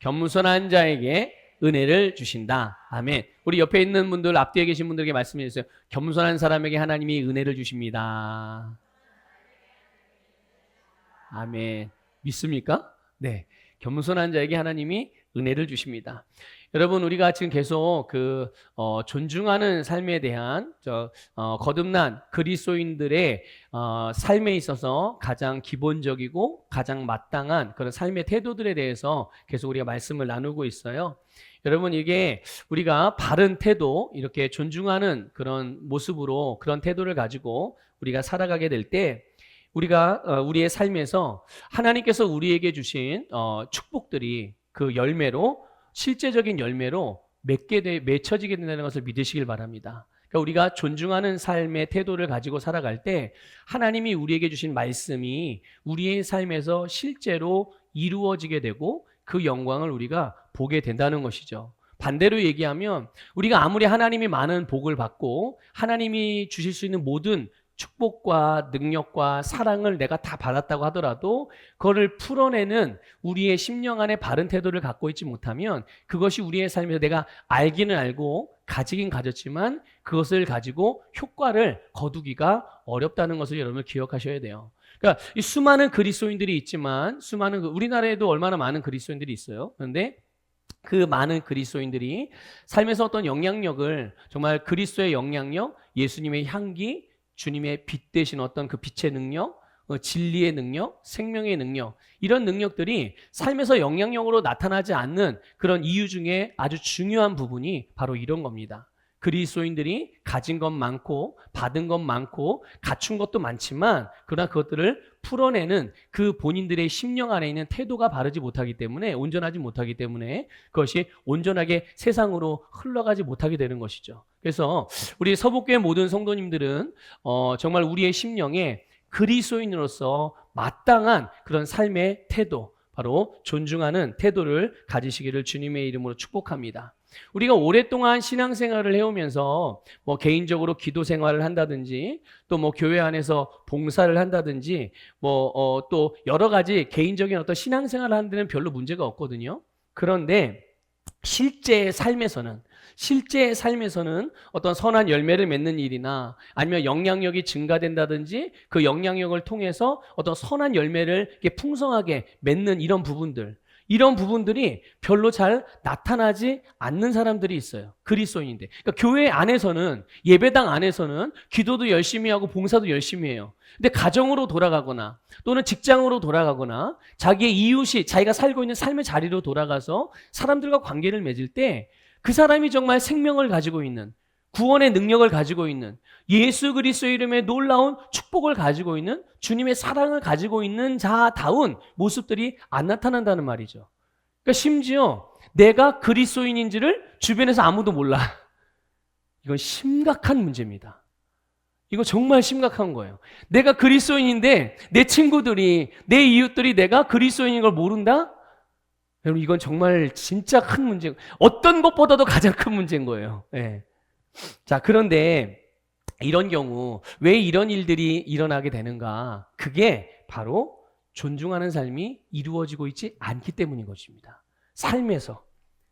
겸손한 자에게 은혜를 주신다. 아멘. 우리 옆에 있는 분들, 앞뒤에 계신 분들에게 말씀해 주세요. 겸손한 사람에게 하나님이 은혜를 주십니다. 아멘. 믿습니까? 네. 겸손한 자에게 하나님이 은혜를 주십니다. 여러분, 우리가 지금 계속 존중하는 삶에 대한 거듭난 그리스도인들의 삶에 있어서 가장 기본적이고 가장 마땅한 그런 삶의 태도들에 대해서 계속 우리가 말씀을 나누고 있어요. 여러분, 이게 우리가 바른 태도, 이렇게 존중하는 그런 모습으로 그런 태도를 가지고 우리가 살아가게 될 때 우리가 우리의 삶에서 하나님께서 우리에게 주신 축복들이 그 열매로, 실제적인 열매로 맺혀지게 된다는 것을 믿으시길 바랍니다. 그러니까 우리가 존중하는 삶의 태도를 가지고 살아갈 때 하나님이 우리에게 주신 말씀이 우리의 삶에서 실제로 이루어지게 되고 그 영광을 우리가 보게 된다는 것이죠. 반대로 얘기하면 우리가 아무리 하나님이 많은 복을 받고 하나님이 주실 수 있는 모든 축복과 능력과 사랑을 내가 다 받았다고 하더라도 그거를 풀어내는 우리의 심령 안에 바른 태도를 갖고 있지 못하면 그것이 우리의 삶에서 내가 알기는 알고 가지긴 가졌지만 그것을 가지고 효과를 거두기가 어렵다는 것을 여러분 기억하셔야 돼요. 그러니까 이 수많은 그리스도인들이 있지만 우리나라에도 얼마나 많은 그리스도인들이 있어요. 그런데 그 많은 그리스도인들이 삶에서 어떤 영향력을, 정말 그리스도의 영향력, 예수님의 향기, 주님의 빛 대신 어떤 그 빛의 능력, 진리의 능력, 생명의 능력, 이런 능력들이 삶에서 영향력으로 나타나지 않는 그런 이유 중에 아주 중요한 부분이 바로 이런 겁니다. 그리스도인들이 가진 것 많고 받은 것 많고 갖춘 것도 많지만 그러나 그것들을 풀어내는 그 본인들의 심령 안에 있는 태도가 바르지 못하기 때문에, 온전하지 못하기 때문에 그것이 온전하게 세상으로 흘러가지 못하게 되는 것이죠. 그래서 우리 서북교회 모든 성도님들은 정말 우리의 심령에 그리스도인으로서 마땅한 그런 삶의 태도, 바로 존중하는 태도를 가지시기를 주님의 이름으로 축복합니다. 우리가 오랫동안 신앙생활을 해오면서 개인적으로 기도 생활을 한다든지 또 교회 안에서 봉사를 한다든지 또 여러 가지 개인적인 어떤 신앙생활을 하는 데는 별로 문제가 없거든요. 그런데 실제의 삶에서는 어떤 선한 열매를 맺는 일이나 아니면 영향력이 증가된다든지 그 영향력을 통해서 어떤 선한 열매를 풍성하게 맺는 이런 부분들이 별로 잘 나타나지 않는 사람들이 있어요. 그리스도인인데. 그러니까 교회 안에서는, 예배당 안에서는 기도도 열심히 하고 봉사도 열심히 해요. 근데 가정으로 돌아가거나 또는 직장으로 돌아가거나 자기의 이웃이 자기가 살고 있는 삶의 자리로 돌아가서 사람들과 관계를 맺을 때 그 사람이 정말 생명을 가지고 있는, 구원의 능력을 가지고 있는, 예수 그리스도의 이름에 놀라운 축복을 가지고 있는, 주님의 사랑을 가지고 있는 자다운 모습들이 안 나타난다는 말이죠. 그러니까 심지어 내가 그리스도인인지를 주변에서 아무도 몰라. 이건 심각한 문제입니다. 이거 정말 심각한 거예요. 내가 그리스도인인데 내 친구들이, 내 이웃들이 내가 그리스도인인 걸 모른다? 여러분, 이건 정말 진짜 큰 문제, 어떤 것보다도 가장 큰 문제인 거예요. 네. 자, 그런데 이런 경우 왜 이런 일들이 일어나게 되는가? 그게 바로 존중하는 삶이 이루어지고 있지 않기 때문인 것입니다. 삶에서.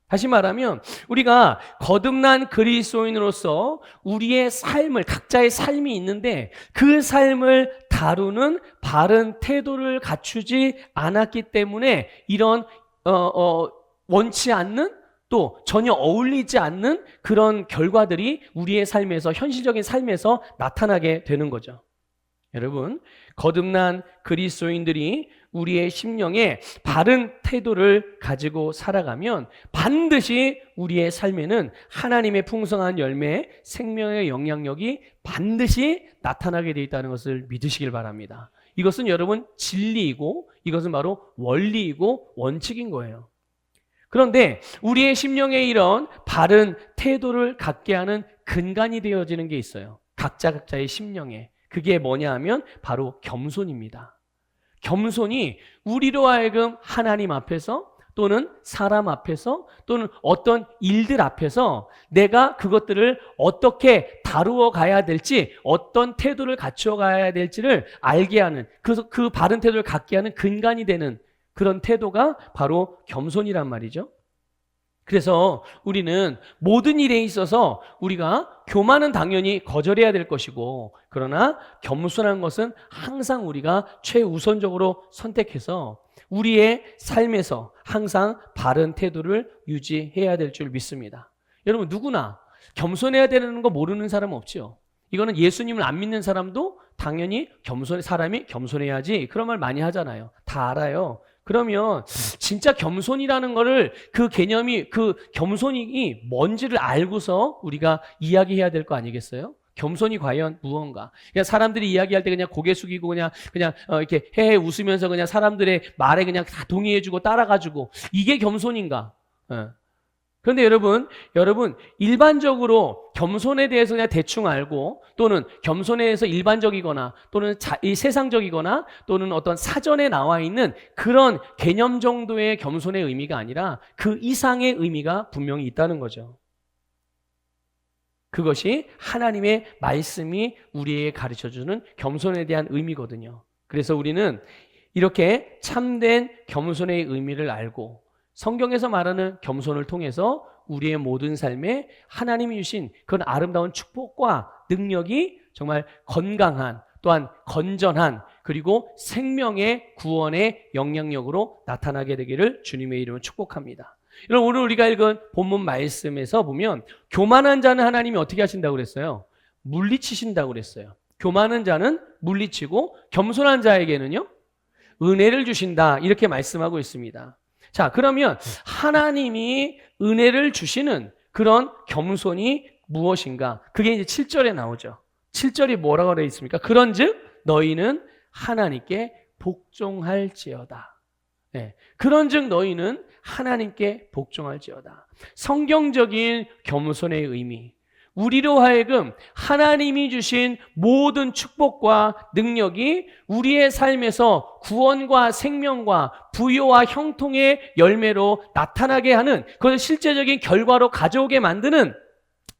다시 말하면 우리가 거듭난 그리스도인으로서 우리의 삶을, 각자의 삶이 있는데 그 삶을 다루는 바른 태도를 갖추지 않았기 때문에 이런 원치 않는, 또 전혀 어울리지 않는 그런 결과들이 우리의 삶에서, 현실적인 삶에서 나타나게 되는 거죠. 여러분, 거듭난 그리스도인들이 우리의 심령에 바른 태도를 가지고 살아가면 반드시 우리의 삶에는 하나님의 풍성한 열매, 생명의 영향력이 반드시 나타나게 되어 있다는 것을 믿으시길 바랍니다. 이것은 여러분 진리이고 이것은 바로 원리이고 원칙인 거예요. 그런데 우리의 심령에 이런 바른 태도를 갖게 하는 근간이 되어지는 게 있어요. 각자의 심령에. 그게 뭐냐 하면 바로 겸손입니다. 겸손이 우리로 하여금 하나님 앞에서 또는 사람 앞에서 또는 어떤 일들 앞에서 내가 그것들을 어떻게 다루어 가야 될지, 어떤 태도를 갖추어 가야 될지를 알게 하는, 그 바른 태도를 갖게 하는 근간이 되는 그런 태도가 바로 겸손이란 말이죠. 그래서 우리는 모든 일에 있어서 우리가 교만은 당연히 거절해야 될 것이고, 그러나 겸손한 것은 항상 우리가 최우선적으로 선택해서 우리의 삶에서 항상 바른 태도를 유지해야 될 줄 믿습니다. 여러분, 누구나 겸손해야 되는 거 모르는 사람은 없죠. 이거는 예수님을 안 믿는 사람도 당연히 사람이 겸손해야지 그런 말 많이 하잖아요. 다 알아요. 그러면 진짜 겸손이라는 거를 그 개념이, 그 겸손이 뭔지를 알고서 우리가 이야기해야 될 거 아니겠어요? 겸손이 과연 무언가? 그냥 사람들이 이야기할 때 그냥 고개 숙이고 그냥 이렇게 헤헤 웃으면서 그냥 사람들의 말에 그냥 다 동의해주고 따라가지고, 이게 겸손인가? 그런데 여러분 일반적으로 겸손에 대해서 그냥 대충 알고, 또는 겸손에 대해서 일반적이거나 또는 이 세상적이거나 또는 어떤 사전에 나와 있는 그런 개념 정도의 겸손의 의미가 아니라 그 이상의 의미가 분명히 있다는 거죠. 그것이 하나님의 말씀이 우리에게 가르쳐주는 겸손에 대한 의미거든요. 그래서 우리는 이렇게 참된 겸손의 의미를 알고 성경에서 말하는 겸손을 통해서 우리의 모든 삶에 하나님이 주신 그런 아름다운 축복과 능력이 정말 건강한, 또한 건전한, 그리고 생명의 구원의 영향력으로 나타나게 되기를 주님의 이름으로 축복합니다. 여러분, 오늘 우리가 읽은 본문 말씀에서 보면 교만한 자는 하나님이 어떻게 하신다고 그랬어요? 물리치신다고 그랬어요. 교만한 자는 물리치고 겸손한 자에게는요, 은혜를 주신다, 이렇게 말씀하고 있습니다. 자, 그러면 하나님이 은혜를 주시는 그런 겸손이 무엇인가? 그게 이제 7절에 나오죠. 7절이 뭐라고 되어 있습니까? 그런즉 너희는 하나님께 복종할지어다. 네. 그런즉 너희는 하나님께 복종할지어다. 성경적인 겸손의 의미, 우리로 하여금 하나님이 주신 모든 축복과 능력이 우리의 삶에서 구원과 생명과 부요와 형통의 열매로 나타나게 하는, 그걸 실제적인 결과로 가져오게 만드는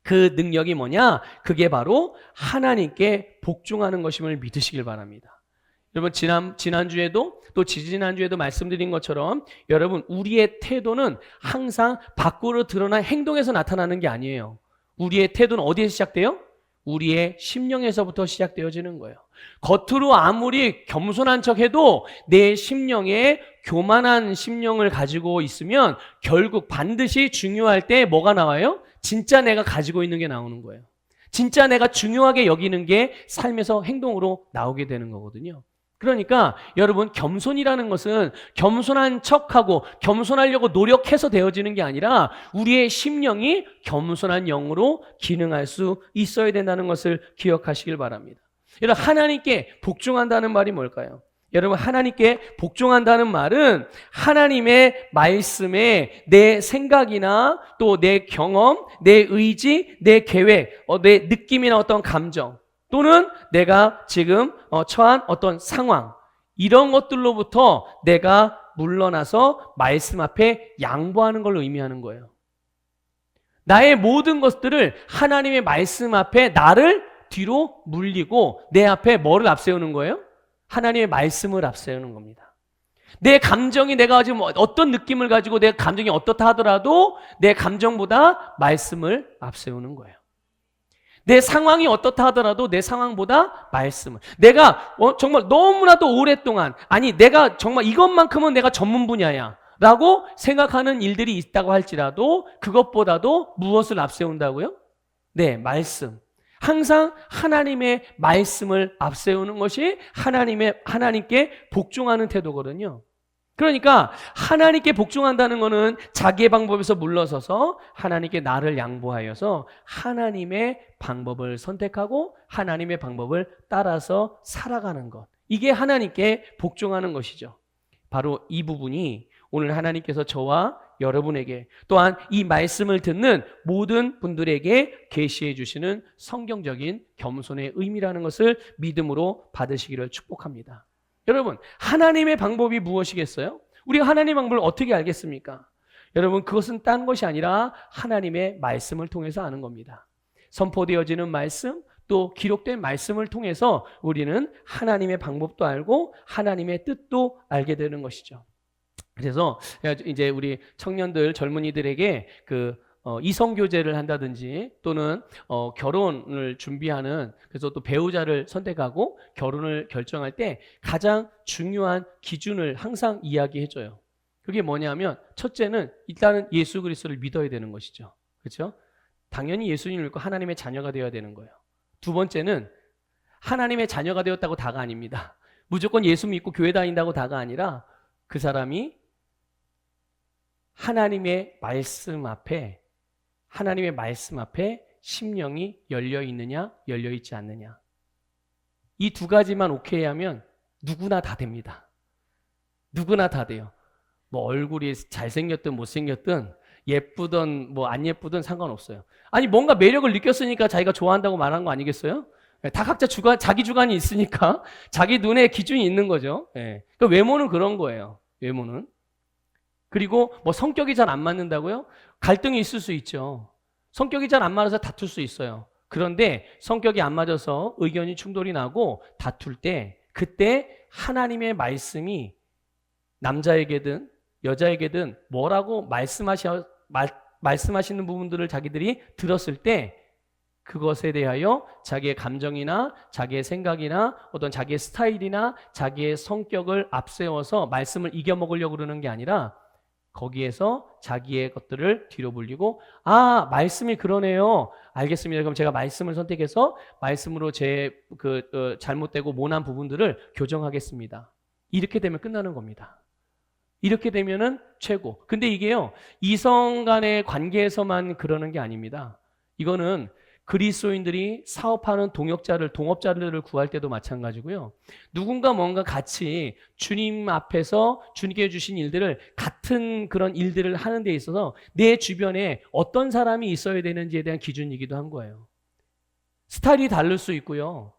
그 능력이 뭐냐? 그게 바로 하나님께 복종하는 것임을 믿으시길 바랍니다. 여러분, 지난주에도 또 지지난주에도 말씀드린 것처럼 여러분, 우리의 태도는 항상 밖으로 드러난 행동에서 나타나는 게 아니에요. 우리의 태도는 어디에서 시작돼요? 우리의 심령에서부터 시작되어지는 거예요. 겉으로 아무리 겸손한 척해도 내 심령에 교만한 심령을 가지고 있으면 결국 반드시 중요할 때 뭐가 나와요? 진짜 내가 가지고 있는 게 나오는 거예요. 진짜 내가 중요하게 여기는 게 삶에서 행동으로 나오게 되는 거거든요. 그러니까 여러분, 겸손이라는 것은 겸손한 척하고 겸손하려고 노력해서 되어지는 게 아니라 우리의 심령이 겸손한 영으로 기능할 수 있어야 된다는 것을 기억하시길 바랍니다. 여러분, 하나님께 복종한다는 말이 뭘까요? 여러분, 하나님께 복종한다는 말은 하나님의 말씀에 내 생각이나 또 내 경험, 내 의지, 내 계획, 내 느낌이나 어떤 감정, 또는 내가 지금 처한 어떤 상황, 이런 것들로부터 내가 물러나서 말씀 앞에 양보하는 걸 의미하는 거예요. 나의 모든 것들을 하나님의 말씀 앞에 나를 뒤로 물리고 내 앞에 뭐를 앞세우는 거예요? 하나님의 말씀을 앞세우는 겁니다. 내 감정이, 내가 지금 어떤 느낌을 가지고 내 감정이 어떻다 하더라도 내 감정보다 말씀을 앞세우는 거예요. 내 상황이 어떻다 하더라도 내 상황보다 말씀을, 내가 정말 너무나도 오랫동안, 아니 내가 정말 이것만큼은 내가 전문 분야야 라고 생각하는 일들이 있다고 할지라도 그것보다도 무엇을 앞세운다고요? 네, 말씀. 항상 하나님의 말씀을 앞세우는 것이 하나님께 복종하는 태도거든요. 그러니까 하나님께 복종한다는 것은 자기의 방법에서 물러서서 하나님께 나를 양보하여서 하나님의 방법을 선택하고 하나님의 방법을 따라서 살아가는 것, 이게 하나님께 복종하는 것이죠. 바로 이 부분이 오늘 하나님께서 저와 여러분에게, 또한 이 말씀을 듣는 모든 분들에게 계시해 주시는 성경적인 겸손의 의미라는 것을 믿음으로 받으시기를 축복합니다. 여러분, 하나님의 방법이 무엇이겠어요? 우리가 하나님의 방법을 어떻게 알겠습니까? 여러분, 그것은 딴 것이 아니라 하나님의 말씀을 통해서 아는 겁니다. 선포되어지는 말씀, 또 기록된 말씀을 통해서 우리는 하나님의 방법도 알고 하나님의 뜻도 알게 되는 것이죠. 그래서 이제 우리 청년들, 젊은이들에게 이성 교제를 한다든지 또는 결혼을 준비하는, 그래서 또 배우자를 선택하고 결혼을 결정할 때 가장 중요한 기준을 항상 이야기해줘요. 그게 뭐냐면 첫째는 일단은 예수 그리스도를 믿어야 되는 것이죠. 그렇죠? 당연히 예수님을 믿고 하나님의 자녀가 되어야 되는 거예요. 두 번째는 하나님의 자녀가 되었다고 다가 아닙니다. 무조건 예수 믿고 교회 다닌다고 다가 아니라 그 사람이 하나님의 말씀 앞에 심령이 열려 있느냐, 열려 있지 않느냐. 이 두 가지만 오케이 하면 누구나 다 됩니다. 누구나 다 돼요. 뭐 얼굴이 잘생겼든 못생겼든 예쁘든 뭐 안 예쁘든 상관없어요. 아니 뭔가 매력을 느꼈으니까 자기가 좋아한다고 말한 거 아니겠어요? 다 각자 자기 주관이 있으니까 자기 눈에 기준이 있는 거죠. 예. 그러니까 외모는 그런 거예요. 외모는. 그리고 뭐 성격이 잘 안 맞는다고요? 갈등이 있을 수 있죠. 성격이 잘 안 맞아서 다툴 수 있어요. 그런데 성격이 안 맞아서 의견이 충돌이 나고 다툴 때 그때 하나님의 말씀이 남자에게든 여자에게든 뭐라고 말씀하시는 부분들을 자기들이 들었을 때 그것에 대하여 자기의 감정이나 자기의 생각이나 어떤 자기의 스타일이나 자기의 성격을 앞세워서 말씀을 이겨먹으려고 그러는 게 아니라 거기에서 자기의 것들을 뒤로 불리고 말씀이 그러네요. 알겠습니다. 그럼 제가 말씀을 선택해서 말씀으로 제 잘못되고 모난 부분들을 교정하겠습니다. 이렇게 되면 끝나는 겁니다. 이렇게 되면은 최고. 근데 이게요, 이성 간의 관계에서만 그러는 게 아닙니다. 이거는 그리스도인들이 사업하는 동업자들을 구할 때도 마찬가지고요. 누군가 뭔가 같이 주님 앞에서 주님께 주신 일들을 같은 그런 일들을 하는 데 있어서 내 주변에 어떤 사람이 있어야 되는지에 대한 기준이기도 한 거예요. 스타일이 다를 수 있고요.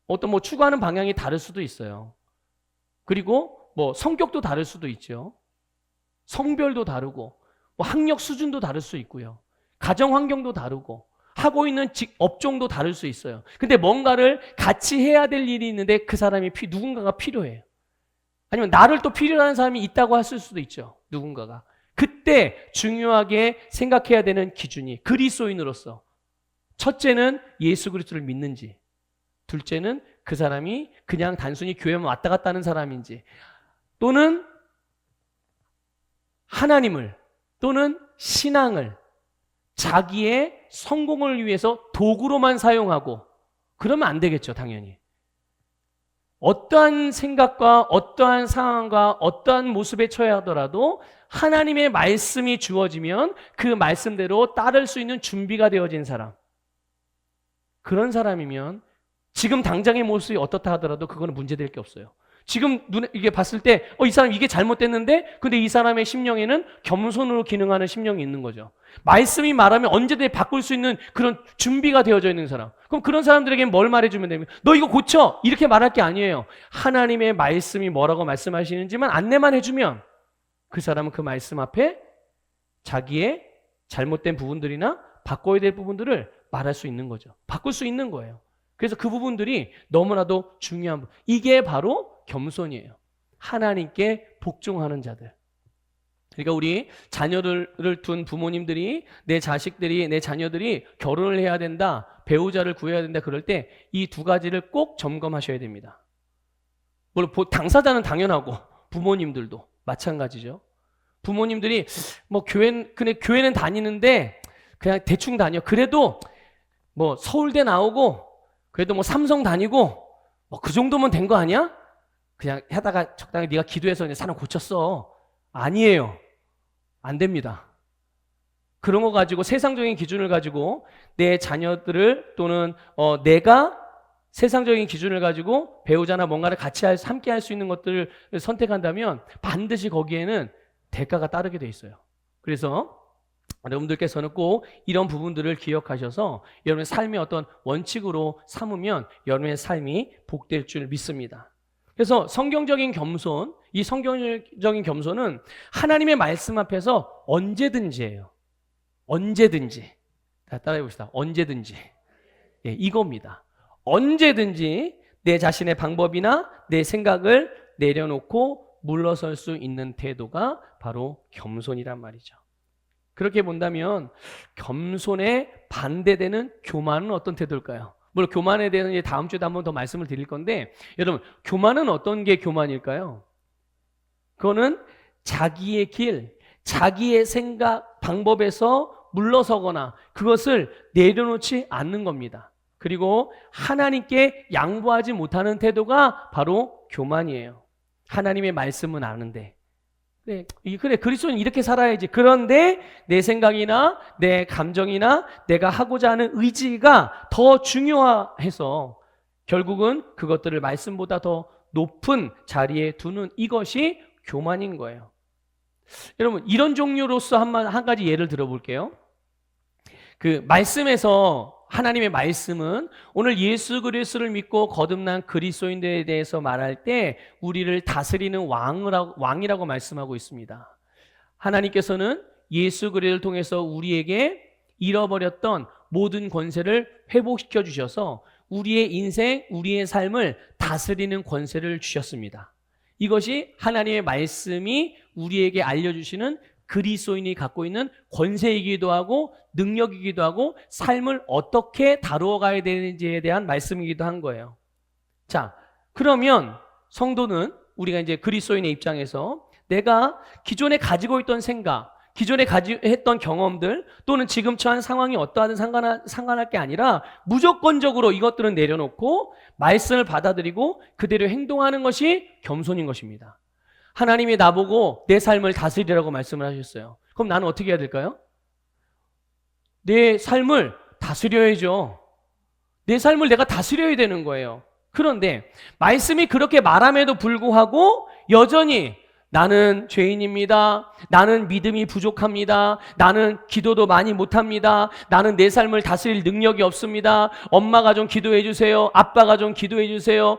어떤 뭐 추구하는 방향이 다를 수도 있어요. 그리고 뭐 성격도 다를 수도 있죠. 성별도 다르고 뭐 학력 수준도 다를 수 있고요. 가정 환경도 다르고 하고 있는 업종도 다를 수 있어요. 근데 뭔가를 같이 해야 될 일이 있는데 그 사람이 누군가가 필요해요. 아니면 나를 또 필요한 사람이 있다고 했을 수도 있죠. 누군가가. 그때 중요하게 생각해야 되는 기준이 그리스도인으로서 첫째는 예수 그리스도를 믿는지, 둘째는 그 사람이 그냥 단순히 교회만 왔다 갔다 하는 사람인지, 또는 하나님을 또는 신앙을 자기의 성공을 위해서 도구로만 사용하고 그러면 안 되겠죠, 당연히. 어떠한 생각과 어떠한 상황과 어떠한 모습에 처해야 하더라도 하나님의 말씀이 주어지면 그 말씀대로 따를 수 있는 준비가 되어진 사람. 그런 사람이면 지금 당장의 모습이 어떻다 하더라도 그거는 문제될 게 없어요. 지금 눈에 이게 봤을 때 이 사람 이게 잘못됐는데 근데 이 사람의 심령에는 겸손으로 기능하는 심령이 있는 거죠. 말씀이 말하면 언제든지 바꿀 수 있는 그런 준비가 되어져 있는 사람. 그럼 그런 사람들에게 뭘 말해주면 됩니까? 너 이거 고쳐! 이렇게 말할 게 아니에요. 하나님의 말씀이 뭐라고 말씀하시는지만 안내만 해주면 그 사람은 그 말씀 앞에 자기의 잘못된 부분들이나 바꿔야 될 부분들을 말할 수 있는 거죠. 바꿀 수 있는 거예요. 그래서 그 부분들이 너무나도 중요한 부분. 이게 바로 겸손이에요. 하나님께 복종하는 자들. 그러니까 우리 자녀를 둔 부모님들이 내 자식들이, 내 자녀들이 결혼을 해야 된다, 배우자를 구해야 된다 그럴 때 이 두 가지를 꼭 점검하셔야 됩니다. 물론 당사자는 당연하고 부모님들도 마찬가지죠. 부모님들이 뭐 교회는 다니는데 그냥 대충 다녀. 그래도 뭐 서울대 나오고 그래도 뭐 삼성 다니고 뭐 그 정도면 된 거 아니야? 그냥 하다가 적당히 네가 기도해서 이제 사람 고쳤어. 아니에요. 안 됩니다. 그런 거 가지고 세상적인 기준을 가지고 내 자녀들을 또는 내가 세상적인 기준을 가지고 배우자나 뭔가를 같이 함께 할 수 있는 것들을 선택한다면 반드시 거기에는 대가가 따르게 돼 있어요. 그래서 여러분들께서는 꼭 이런 부분들을 기억하셔서 여러분의 삶의 어떤 원칙으로 삼으면 여러분의 삶이 복될 줄 믿습니다. 그래서 성경적인 겸손, 이 성경적인 겸손은 하나님의 말씀 앞에서 언제든지예요. 언제든지. 따라해 봅시다. 언제든지. 예, 이겁니다. 언제든지 내 자신의 방법이나 내 생각을 내려놓고 물러설 수 있는 태도가 바로 겸손이란 말이죠. 그렇게 본다면 겸손에 반대되는 교만은 어떤 태도일까요? 물론 교만에 대해서 이제 다음 주에도 한번 더 말씀을 드릴 건데, 여러분 교만은 어떤 게 교만일까요? 그거는 자기의 길, 자기의 생각, 방법에서 물러서거나 그것을 내려놓지 않는 겁니다. 그리고 하나님께 양보하지 못하는 태도가 바로 교만이에요. 하나님의 말씀은 아는데, 그래, 그리스도는 이렇게 살아야지. 그런데 내 생각이나 내 감정이나 내가 하고자 하는 의지가 더 중요해서 결국은 그것들을 말씀보다 더 높은 자리에 두는 이것이 교만인 거예요. 여러분, 이런 종류로서 한 가지 예를 들어볼게요. 그 말씀에서 하나님의 말씀은 오늘 예수 그리스도를 믿고 거듭난 그리스도인들에 대해서 말할 때 우리를 다스리는 왕이라고 말씀하고 있습니다. 하나님께서는 예수 그리스도를 통해서 우리에게 잃어버렸던 모든 권세를 회복시켜 주셔서 우리의 인생, 우리의 삶을 다스리는 권세를 주셨습니다. 이것이 하나님의 말씀이 우리에게 알려주시는 그리스도인이 갖고 있는 권세이기도 하고 능력이기도 하고 삶을 어떻게 다루어가야 되는지에 대한 말씀이기도 한 거예요. 자, 그러면 성도는 우리가 이제 그리스도인의 입장에서 내가 기존에 가지고 있던 생각, 기존에 했던 경험들 또는 지금 처한 상황이 어떠하든 상관할 게 아니라 무조건적으로 이것들은 내려놓고 말씀을 받아들이고 그대로 행동하는 것이 겸손인 것입니다. 하나님이 나보고 내 삶을 다스리라고 말씀을 하셨어요. 그럼 나는 어떻게 해야 될까요? 내 삶을 다스려야죠. 내 삶을 내가 다스려야 되는 거예요. 그런데 말씀이 그렇게 말함에도 불구하고 여전히 나는 죄인입니다. 나는 믿음이 부족합니다. 나는 기도도 많이 못합니다. 나는 내 삶을 다스릴 능력이 없습니다. 엄마가 좀 기도해 주세요. 아빠가 좀 기도해 주세요.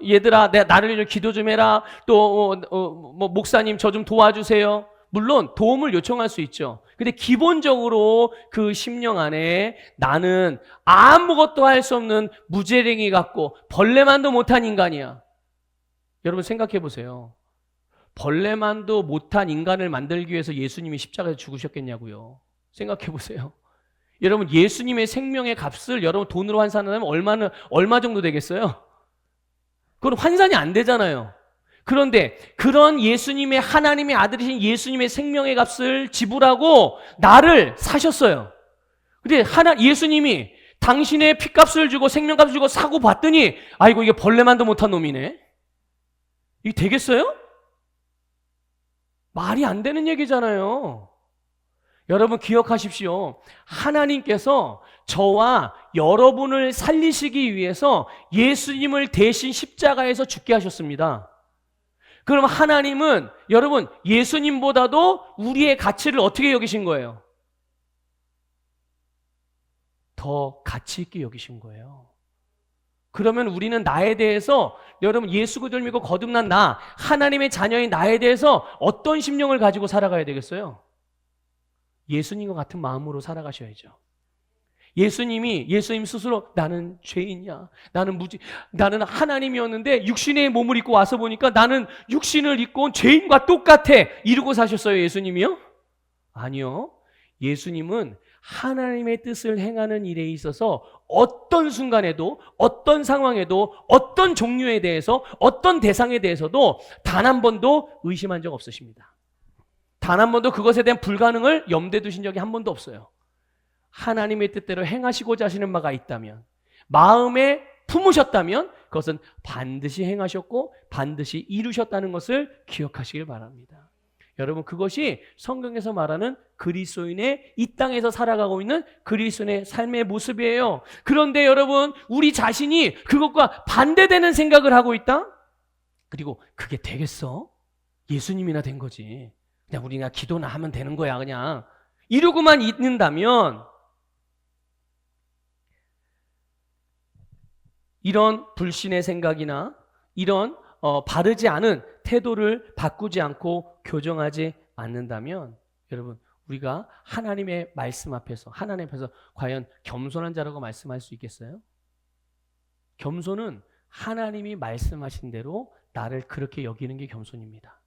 얘들아, 나를 좀 기도 좀 해라. 또 목사님 저 좀 도와주세요. 물론 도움을 요청할 수 있죠. 근데 기본적으로 그 심령 안에 나는 아무것도 할 수 없는 무재랭이 같고 벌레만도 못한 인간이야. 여러분 생각해 보세요. 벌레만도 못한 인간을 만들기 위해서 예수님이 십자가에서 죽으셨겠냐고요. 생각해 보세요. 여러분 예수님의 생명의 값을 여러분 돈으로 환산하면 얼마 정도 되겠어요? 그건 환산이 안 되잖아요. 그런데 그런 예수님의 하나님의 아들이신 예수님의 생명의 값을 지불하고 나를 사셨어요. 근데 예수님이 당신의 피값을 주고 생명값을 주고 사고 봤더니 아이고 이게 벌레만도 못한 놈이네. 이게 되겠어요? 말이 안 되는 얘기잖아요. 여러분 기억하십시오. 하나님께서 저와 여러분을 살리시기 위해서 예수님을 대신 십자가에서 죽게 하셨습니다. 그럼 하나님은 여러분 예수님보다도 우리의 가치를 어떻게 여기신 거예요? 더 가치 있게 여기신 거예요. 그러면 우리는 나에 대해서 여러분 예수 그리스도를 믿고 거듭난 나, 하나님의 자녀인 나에 대해서 어떤 심령을 가지고 살아가야 되겠어요? 예수님과 같은 마음으로 살아가셔야죠. 예수님 스스로 나는 죄인이야. 나는 하나님이었는데 육신의 몸을 입고 와서 보니까 나는 육신을 입고 온 죄인과 똑같아. 이러고 사셨어요, 예수님이요? 아니요. 예수님은 하나님의 뜻을 행하는 일에 있어서 어떤 순간에도 어떤 상황에도 어떤 종류에 대해서 어떤 대상에 대해서도 단 한 번도 의심한 적 없으십니다. 단 한 번도 그것에 대한 불가능을 염두에 두신 적이 한 번도 없어요. 하나님의 뜻대로 행하시고자 하시는 바가 있다면, 마음에 품으셨다면 그것은 반드시 행하셨고 반드시 이루셨다는 것을 기억하시길 바랍니다. 여러분 그것이 성경에서 말하는 그리스도인의 이 땅에서 살아가고 있는 그리스도인의 삶의 모습이에요. 그런데 여러분 우리 자신이 그것과 반대되는 생각을 하고 있다? 그리고 그게 되겠어? 예수님이나 된 거지. 그냥 우리가 기도나 하면 되는 거야 그냥. 이러고만 있는다면 이런 불신의 생각이나 이런 바르지 않은 태도를 바꾸지 않고 교정하지 않는다면 여러분 우리가 하나님의 말씀 앞에서 하나님 앞에서 과연 겸손한 자라고 말씀할 수 있겠어요? 겸손은 하나님이 말씀하신 대로 나를 그렇게 여기는 게 겸손입니다.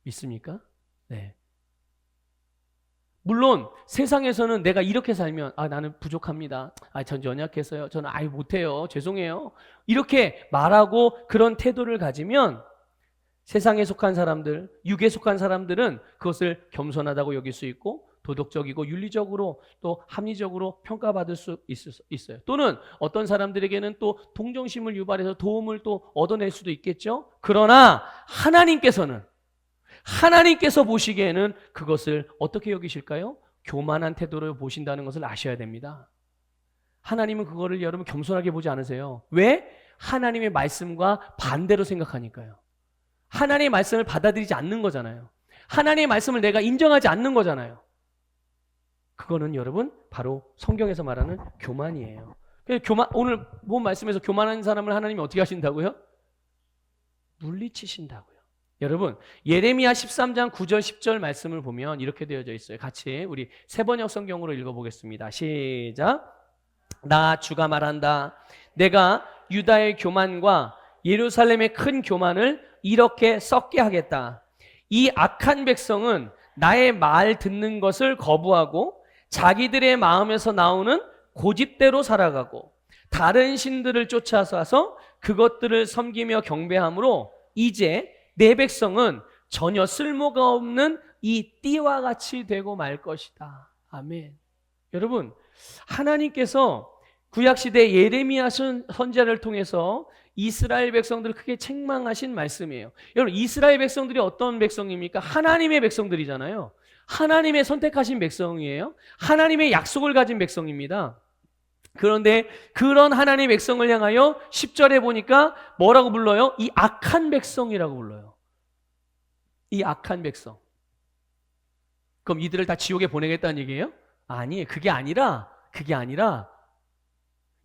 믿습니까? 네. 물론 세상에서는 내가 이렇게 살면 나는 부족합니다. 전 연약해서요. 저는 못해요. 죄송해요. 이렇게 말하고 그런 태도를 가지면 세상에 속한 사람들, 육에 속한 사람들은 그것을 겸손하다고 여길 수 있고 도덕적이고 윤리적으로 또 합리적으로 평가받을 수 있어요. 또는 어떤 사람들에게는 또 동정심을 유발해서 도움을 또 얻어낼 수도 있겠죠. 그러나 하나님께서 보시기에는 그것을 어떻게 여기실까요? 교만한 태도로 보신다는 것을 아셔야 됩니다. 하나님은 그거를 여러분 겸손하게 보지 않으세요. 왜? 하나님의 말씀과 반대로 생각하니까요. 하나님의 말씀을 받아들이지 않는 거잖아요. 하나님의 말씀을 내가 인정하지 않는 거잖아요. 그거는 여러분 바로 성경에서 말하는 교만이에요. 오늘 본 말씀에서 교만한 사람을 하나님이 어떻게 하신다고요? 물리치신다고요. 여러분 예레미야 13장 9절 10절 말씀을 보면 이렇게 되어져 있어요. 같이 우리 세번역 성경으로 읽어보겠습니다. 시작. 나 주가 말한다. 내가 유다의 교만과 예루살렘의 큰 교만을 이렇게 썩게 하겠다. 이 악한 백성은 나의 말 듣는 것을 거부하고 자기들의 마음에서 나오는 고집대로 살아가고 다른 신들을 쫓아서 그것들을 섬기며 경배함으로 이제 내 백성은 전혀 쓸모가 없는 이 띠와 같이 되고 말 것이다. 아멘. 여러분 하나님께서 구약시대 예레미야 선지자를 통해서 이스라엘 백성들을 크게 책망하신 말씀이에요. 여러분 이스라엘 백성들이 어떤 백성입니까? 하나님의 백성들이잖아요. 하나님의 선택하신 백성이에요. 하나님의 약속을 가진 백성입니다. 그런데 그런 하나님의 백성을 향하여 10절에 보니까 뭐라고 불러요? 이 악한 백성이라고 불러요. 이 악한 백성. 그럼 이들을 다 지옥에 보내겠다는 얘기예요? 아니에요. 그게 아니라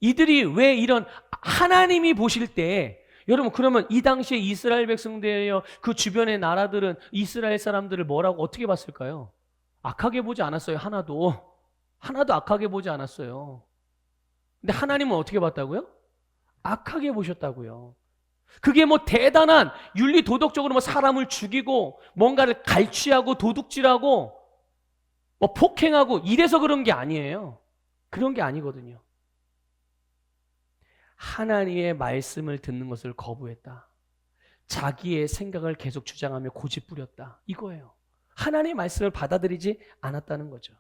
이들이 왜 이런 하나님이 보실 때 여러분 그러면 이 당시에 이스라엘 백성들이요 그 주변의 나라들은 이스라엘 사람들을 뭐라고 어떻게 봤을까요? 악하게 보지 않았어요. 하나도 악하게 보지 않았어요. 근데 하나님은 어떻게 봤다고요? 악하게 보셨다고요. 그게 뭐 대단한 윤리 도덕적으로 뭐 사람을 죽이고 뭔가를 갈취하고 도둑질하고 뭐 폭행하고 이래서 그런 게 아니에요. 그런 게 아니거든요. 하나님의 말씀을 듣는 것을 거부했다. 자기의 생각을 계속 주장하며 고집 부렸다. 이거예요. 하나님의 말씀을 받아들이지 않았다는 거죠.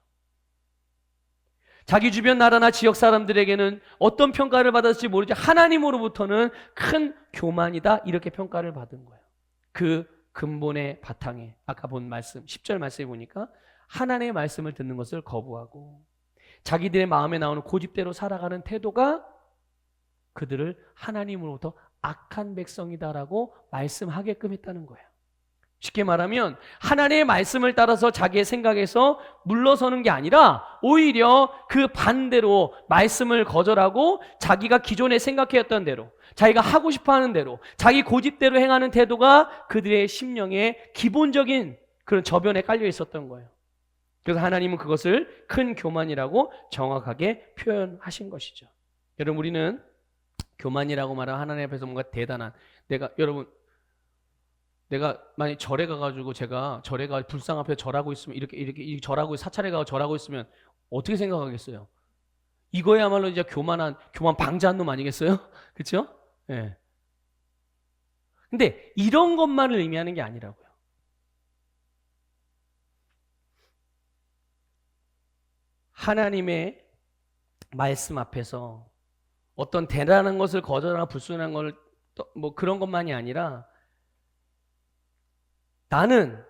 자기 주변 나라나 지역 사람들에게는 어떤 평가를 받았을지 모르지 하나님으로부터는 큰 교만이다 이렇게 평가를 받은 거예요. 그 근본의 바탕에 아까 본 말씀 10절 말씀에 보니까 하나님의 말씀을 듣는 것을 거부하고 자기들의 마음에 나오는 고집대로 살아가는 태도가 그들을 하나님으로부터 악한 백성이다라고 말씀하게끔 했다는 거예요. 쉽게 말하면 하나님의 말씀을 따라서 자기의 생각에서 물러서는 게 아니라 오히려 그 반대로 말씀을 거절하고 자기가 기존에 생각해왔던 대로 자기가 하고 싶어하는 대로 자기 고집대로 행하는 태도가 그들의 심령에 기본적인 그런 저변에 깔려 있었던 거예요. 그래서 하나님은 그것을 큰 교만이라고 정확하게 표현하신 것이죠. 여러분 우리는 교만이라고 말하면 하나님 앞에서 뭔가 대단한 내가 만약 절에 가가지고 제가 절에 가 불상 앞에 절하고 있으면 이렇게 절하고 사찰에 가서 절하고 있으면 어떻게 생각하겠어요? 이거야말로 이제 교만 방자한 놈 아니겠어요? 그렇죠? 예. 네. 근데 이런 것만을 의미하는 게 아니라고요. 하나님의 말씀 앞에서 어떤 대단한 것을 거절하고 불순한 걸 뭐 그런 것만이 아니라 나는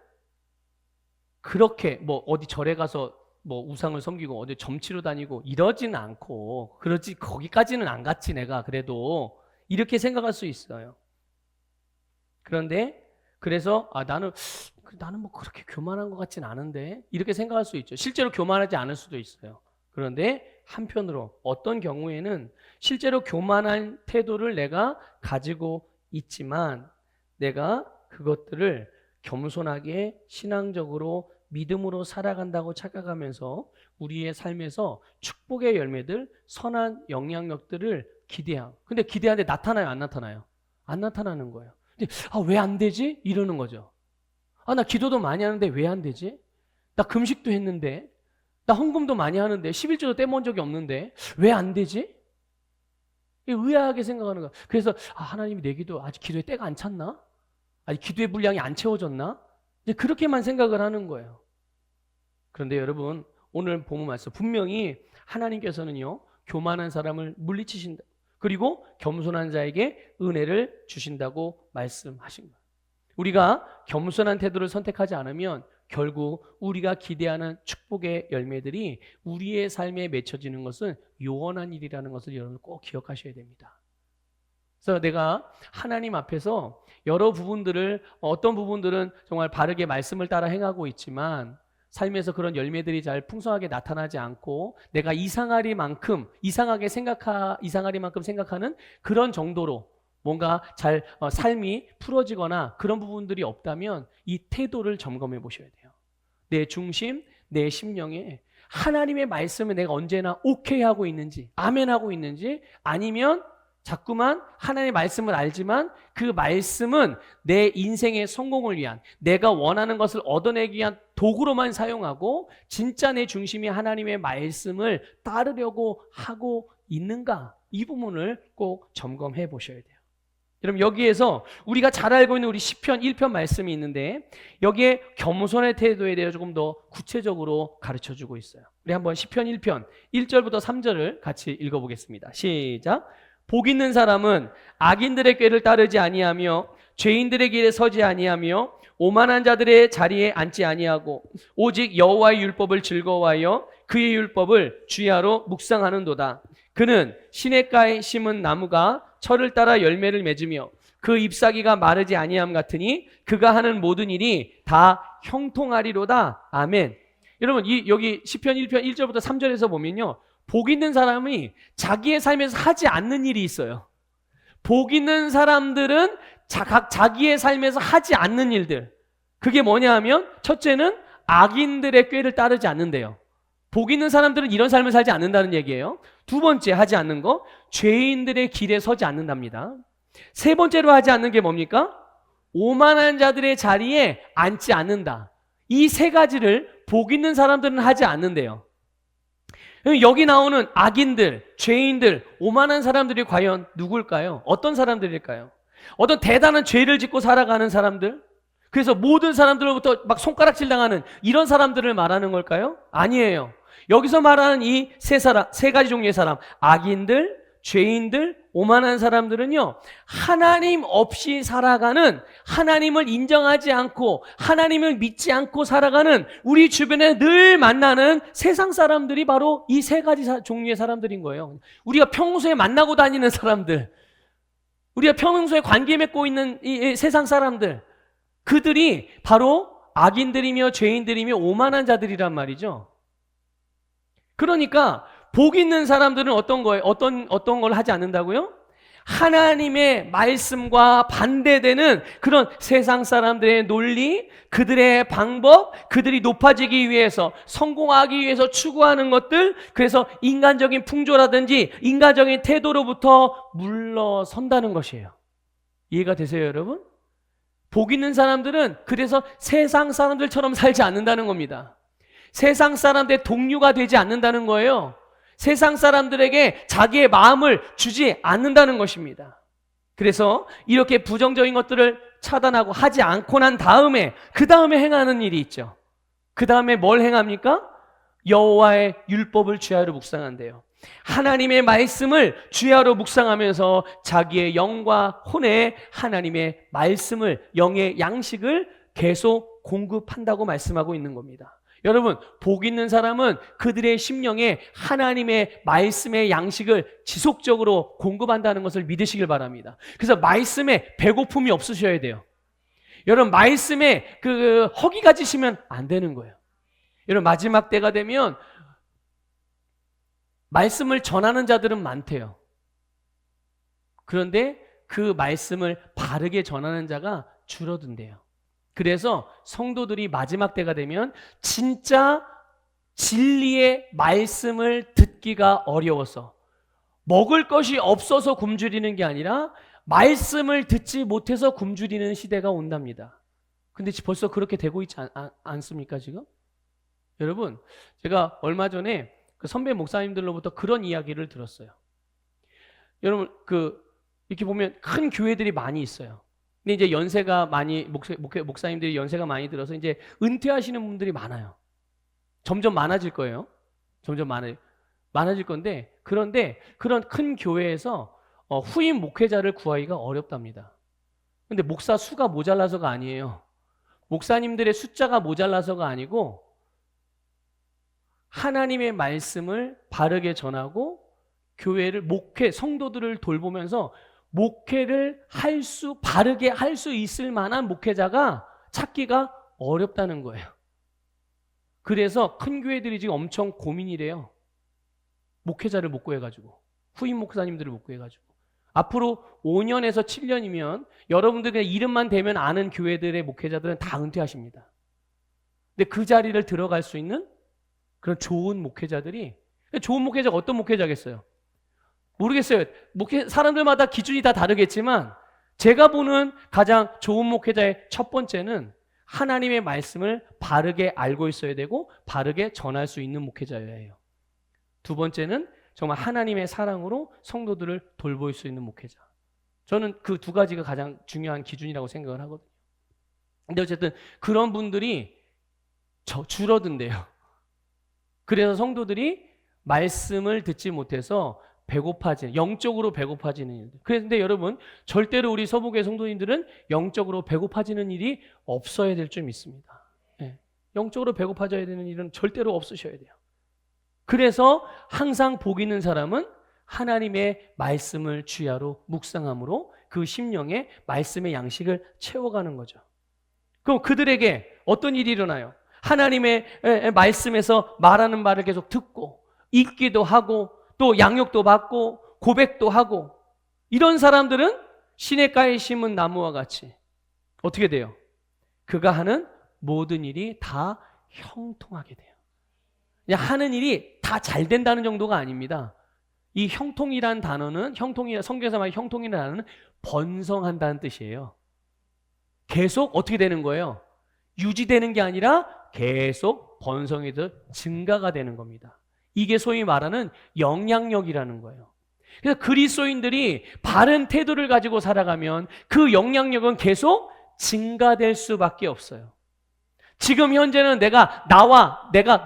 그렇게 뭐 어디 절에 가서 뭐 우상을 섬기고 어디 점치러 다니고 이러지는 않고 그러지 거기까지는 안 갔지 내가 그래도 이렇게 생각할 수 있어요. 그런데 그래서 나는 뭐 그렇게 교만한 것 같진 않은데 이렇게 생각할 수 있죠. 실제로 교만하지 않을 수도 있어요. 그런데 한편으로 어떤 경우에는 실제로 교만한 태도를 내가 가지고 있지만 내가 그것들을 겸손하게 신앙적으로 믿음으로 살아간다고 착각하면서 우리의 삶에서 축복의 열매들, 선한 영향력들을 기대하고 근데 기대하는데 나타나요? 안 나타나요? 안 나타나는 거예요. 근데 왜 안 되지? 이러는 거죠. 나 기도도 많이 하는데 왜 안 되지? 나 금식도 했는데, 나 헌금도 많이 하는데, 11조도 떼먹은 적이 없는데 왜 안 되지? 의아하게 생각하는 거야. 그래서 하나님이 내 기도 아직 기도의 때가 안 찼나? 아직 기도의 분량이 안 채워졌나? 이제 그렇게만 생각을 하는 거예요. 그런데 여러분, 오늘 본문 말씀 분명히 하나님께서는요, 교만한 사람을 물리치신다. 그리고 겸손한 자에게 은혜를 주신다고 말씀하신 거예요. 우리가 겸손한 태도를 선택하지 않으면 결국 우리가 기대하는 축복의 열매들이 우리의 삶에 맺혀지는 것은 요원한 일이라는 것을 여러분 꼭 기억하셔야 됩니다. 그래서 내가 하나님 앞에서 여러 부분들을, 어떤 부분들은 정말 바르게 말씀을 따라 행하고 있지만 삶에서 그런 열매들이 잘 풍성하게 나타나지 않고 내가 이상하리만큼 생각하는 그런 정도로 뭔가 잘 삶이 풀어지거나 그런 부분들이 없다면 이 태도를 점검해 보셔야 돼요. 내 중심, 내 심령에 하나님의 말씀을 내가 언제나 오케이 하고 있는지, 아멘 하고 있는지, 아니면 자꾸만 하나님의 말씀을 알지만 그 말씀은 내 인생의 성공을 위한, 내가 원하는 것을 얻어내기 위한 도구로만 사용하고 진짜 내 중심이 하나님의 말씀을 따르려고 하고 있는가? 이 부분을 꼭 점검해 보셔야 돼요. 여러분, 여기에서 우리가 잘 알고 있는 우리 시편 1편 말씀이 있는데 여기에 겸손의 태도에 대해 조금 더 구체적으로 가르쳐주고 있어요. 우리 한번 시편 1편 1절부터 3절을 같이 읽어보겠습니다. 시작. 복 있는 사람은 악인들의 꾀를 따르지 아니하며 죄인들의 길에 서지 아니하며 오만한 자들의 자리에 앉지 아니하고 오직 여호와의 율법을 즐거워하여 그의 율법을 주야로 묵상하는도다. 그는 시냇가에 심은 나무가 철을 따라 열매를 맺으며 그 잎사귀가 마르지 아니함 같으니 그가 하는 모든 일이 다 형통하리로다. 아멘. 여러분, 여기 시편 1편 1절부터 3절에서 보면요, 복 있는 사람이 자기의 삶에서 하지 않는 일이 있어요. 복 있는 사람들은 자기의 삶에서 하지 않는 일들, 그게 뭐냐 하면 첫째는 악인들의 꾀를 따르지 않는데요. 복 있는 사람들은 이런 삶을 살지 않는다는 얘기예요. 두 번째 하지 않는 거, 죄인들의 길에 서지 않는답니다. 세 번째로 하지 않는 게 뭡니까? 오만한 자들의 자리에 앉지 않는다. 이 세 가지를 복 있는 사람들은 하지 않는데요. 여기 나오는 악인들, 죄인들, 오만한 사람들이 과연 누굴까요? 어떤 사람들일까요? 어떤 대단한 죄를 짓고 살아가는 사람들? 그래서 모든 사람들로부터 막 손가락질 당하는 이런 사람들을 말하는 걸까요? 아니에요. 여기서 말하는 이 세 가지 종류의 사람, 악인들, 죄인들, 오만한 사람들은요, 하나님 없이 살아가는, 하나님을 인정하지 않고 하나님을 믿지 않고 살아가는 우리 주변에 늘 만나는 세상 사람들이 바로 이 세 가지 종류의 사람들인 거예요. 우리가 평소에 만나고 다니는 사람들, 우리가 평소에 관계 맺고 있는 이 세상 사람들, 그들이 바로 악인들이며 죄인들이며 오만한 자들이란 말이죠. 그러니까 복 있는 사람들은 어떤 거예요? 어떤 걸 하지 않는다고요? 하나님의 말씀과 반대되는 그런 세상 사람들의 논리, 그들의 방법, 그들이 높아지기 위해서, 성공하기 위해서 추구하는 것들, 그래서 인간적인 풍조라든지 인간적인 태도로부터 물러선다는 것이에요. 이해가 되세요, 여러분? 복 있는 사람들은 그래서 세상 사람들처럼 살지 않는다는 겁니다. 세상 사람들의 동료가 되지 않는다는 거예요. 세상 사람들에게 자기의 마음을 주지 않는다는 것입니다. 그래서 이렇게 부정적인 것들을 차단하고 하지 않고 난 다음에 그 다음에 행하는 일이 있죠. 그 다음에 뭘 행합니까? 여호와의 율법을 주야로 묵상한대요. 하나님의 말씀을 주야로 묵상하면서 자기의 영과 혼에 하나님의 말씀을, 영의 양식을 계속 공급한다고 말씀하고 있는 겁니다. 여러분, 복 있는 사람은 그들의 심령에 하나님의 말씀의 양식을 지속적으로 공급한다는 것을 믿으시길 바랍니다. 그래서 말씀에 배고픔이 없으셔야 돼요. 여러분, 말씀에 허기 가지시면 안 되는 거예요. 여러분, 마지막 때가 되면 말씀을 전하는 자들은 많대요. 그런데 그 말씀을 바르게 전하는 자가 줄어든대요. 그래서 성도들이 마지막 때가 되면 진짜 진리의 말씀을 듣기가 어려워서, 먹을 것이 없어서 굶주리는 게 아니라 말씀을 듣지 못해서 굶주리는 시대가 온답니다. 근데 벌써 그렇게 되고 있지 않습니까 지금? 여러분, 제가 얼마 전에 그 선배 목사님들로부터 그런 이야기를 들었어요. 여러분, 이렇게 보면 큰 교회들이 많이 있어요. 근데 이제 연세가 많이, 목사님들이 연세가 많이 들어서 이제 은퇴하시는 분들이 많아요. 점점 많아질 거예요. 점점 많아질 건데, 그런데 그런 큰 교회에서 후임 목회자를 구하기가 어렵답니다. 근데 목사 수가 모자라서가 아니에요. 목사님들의 숫자가 모자라서가 아니고 하나님의 말씀을 바르게 전하고 교회를 성도들을 돌보면서 목회를 바르게 할 수 있을 만한 목회자가 찾기가 어렵다는 거예요. 그래서 큰 교회들이 지금 엄청 고민이래요. 목회자를 못 구해가지고, 후임 목사님들을 못 구해가지고. 앞으로 5년에서 7년이면 여러분들 그냥 이름만 대면 아는 교회들의 목회자들은 다 은퇴하십니다. 근데 그 자리를 들어갈 수 있는 그런 좋은 목회자들이, 좋은 목회자가 어떤 목회자겠어요? 모르겠어요. 사람들마다 기준이 다 다르겠지만 제가 보는 가장 좋은 목회자의 첫 번째는 하나님의 말씀을 바르게 알고 있어야 되고 바르게 전할 수 있는 목회자여야 해요. 두 번째는 정말 하나님의 사랑으로 성도들을 돌볼 수 있는 목회자. 저는 그 두 가지가 가장 중요한 기준이라고 생각을 하거든요. 근데 어쨌든 그런 분들이 줄어든대요. 그래서 성도들이 말씀을 듣지 못해서 영적으로 배고파지는 일들. 그런데 여러분, 절대로 우리 서부교회 성도님들은 영적으로 배고파지는 일이 없어야 될 줄 믿습니다. 네. 영적으로 배고파져야 되는 일은 절대로 없으셔야 돼요. 그래서 항상 복 있는 사람은 하나님의 말씀을 주야로 묵상함으로 그 심령에 말씀의 양식을 채워가는 거죠. 그럼 그들에게 어떤 일이 일어나요? 하나님의 말씀에서 말하는 말을 계속 듣고 읽기도 하고 또 양육도 받고 고백도 하고, 이런 사람들은 시냇가에 심은 나무와 같이 어떻게 돼요? 그가 하는 모든 일이 다 형통하게 돼요. 그냥 하는 일이 다 잘 된다는 정도가 아닙니다. 이 형통이란 단어는, 성경에서 말하는 형통이라는 단어는 번성한다는 뜻이에요. 계속 어떻게 되는 거예요? 유지되는 게 아니라 계속 번성해서 증가가 되는 겁니다. 이게 소위 말하는 영향력이라는 거예요. 그래서 그리스도인들이 바른 태도를 가지고 살아가면 그 영향력은 계속 증가될 수밖에 없어요. 지금 현재는 내가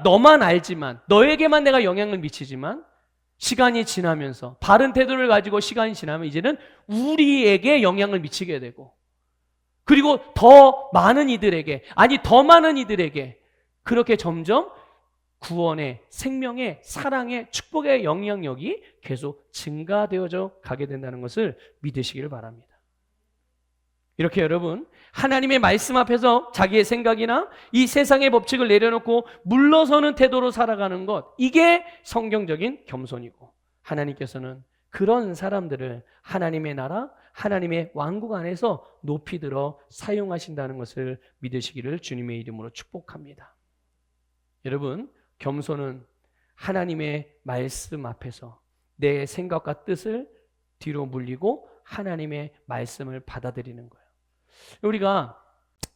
너만 알지만, 너에게만 내가 영향을 미치지만, 시간이 지나면서 바른 태도를 가지고 시간이 지나면 이제는 우리에게 영향을 미치게 되고, 그리고 더 많은 이들에게 그렇게 점점 구원의, 생명의, 사랑의, 축복의 영향력이 계속 증가되어져 가게 된다는 것을 믿으시기를 바랍니다. 이렇게 여러분, 하나님의 말씀 앞에서 자기의 생각이나 이 세상의 법칙을 내려놓고 물러서는 태도로 살아가는 것, 이게 성경적인 겸손이고, 하나님께서는 그런 사람들을 하나님의 나라, 하나님의 왕국 안에서 높이 들어 사용하신다는 것을 믿으시기를 주님의 이름으로 축복합니다. 여러분, 겸손은 하나님의 말씀 앞에서 내 생각과 뜻을 뒤로 물리고 하나님의 말씀을 받아들이는 거예요. 우리가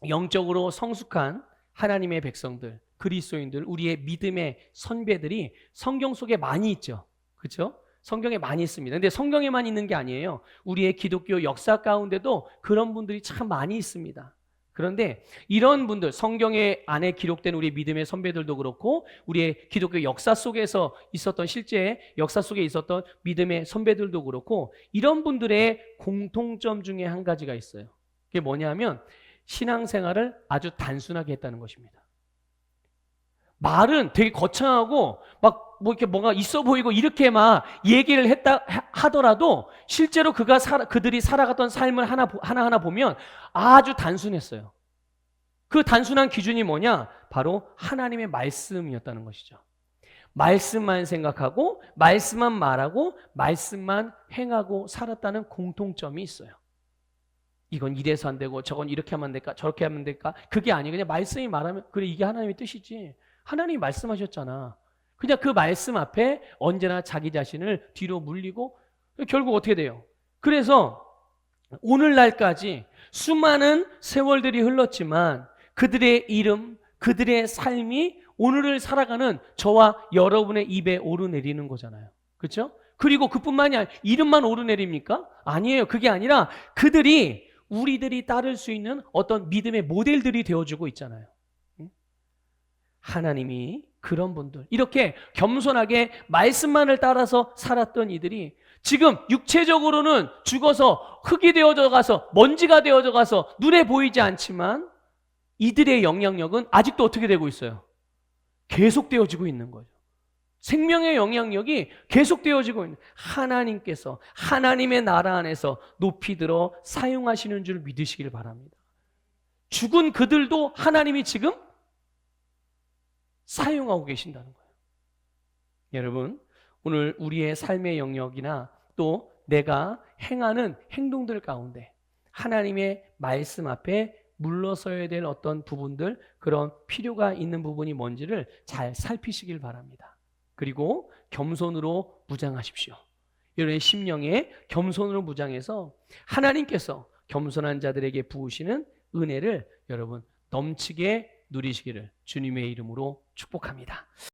영적으로 성숙한 하나님의 백성들, 그리스도인들, 우리의 믿음의 선배들이 성경 속에 많이 있죠. 그렇죠? 성경에 많이 있습니다. 근데 성경에만 있는 게 아니에요. 우리의 기독교 역사 가운데도 그런 분들이 참 많이 있습니다. 그런데 이런 분들, 성경에 안에 기록된 우리 믿음의 선배들도 그렇고 우리의 기독교 역사 속에서 있었던, 실제 역사 속에 있었던 믿음의 선배들도 그렇고, 이런 분들의 공통점 중에 한 가지가 있어요. 그게 뭐냐면 신앙생활을 아주 단순하게 했다는 것입니다. 말은 되게 거창하고 막 이렇게 뭔가 있어 보이고 이렇게 막 얘기를 하더라도 실제로 그들이 살아갔던 삶을 하나하나 보면 아주 단순했어요. 그 단순한 기준이 뭐냐? 바로 하나님의 말씀이었다는 것이죠. 말씀만 생각하고 말씀만 말하고 말씀만 행하고 살았다는 공통점이 있어요. 이건 이래서 안 되고 저건 이렇게 하면 안 될까, 저렇게 하면 될까? 그게 아니에요. 그냥 말씀이 말하면 그래, 이게 하나님의 뜻이지. 하나님이 말씀하셨잖아. 그냥 그 말씀 앞에 언제나 자기 자신을 뒤로 물리고 결국 어떻게 돼요? 그래서 오늘날까지 수많은 세월들이 흘렀지만 그들의 이름, 그들의 삶이 오늘을 살아가는 저와 여러분의 입에 오르내리는 거잖아요. 그렇죠? 그리고 그뿐만이 아니라 이름만 오르내립니까? 아니에요. 그게 아니라 그들이 우리들이 따를 수 있는 어떤 믿음의 모델들이 되어주고 있잖아요. 하나님이 그런 분들, 이렇게 겸손하게 말씀만을 따라서 살았던 이들이 지금 육체적으로는 죽어서 흙이 되어져 가서 먼지가 되어져 가서 눈에 보이지 않지만 이들의 영향력은 아직도 어떻게 되고 있어요? 계속되어지고 있는 거죠. 생명의 영향력이 계속되어지고 있는, 하나님께서 하나님의 나라 안에서 높이 들어 사용하시는 줄 믿으시길 바랍니다. 죽은 그들도 하나님이 지금 사용하고 계신다는 거예요. 여러분, 오늘 우리의 삶의 영역이나 또 내가 행하는 행동들 가운데 하나님의 말씀 앞에 물러서야 될 어떤 부분들, 그런 필요가 있는 부분이 뭔지를 잘 살피시길 바랍니다. 그리고 겸손으로 무장하십시오. 여러분의 심령에 겸손으로 무장해서 하나님께서 겸손한 자들에게 부으시는 은혜를 여러분 넘치게 누리시기를 주님의 이름으로 축복합니다.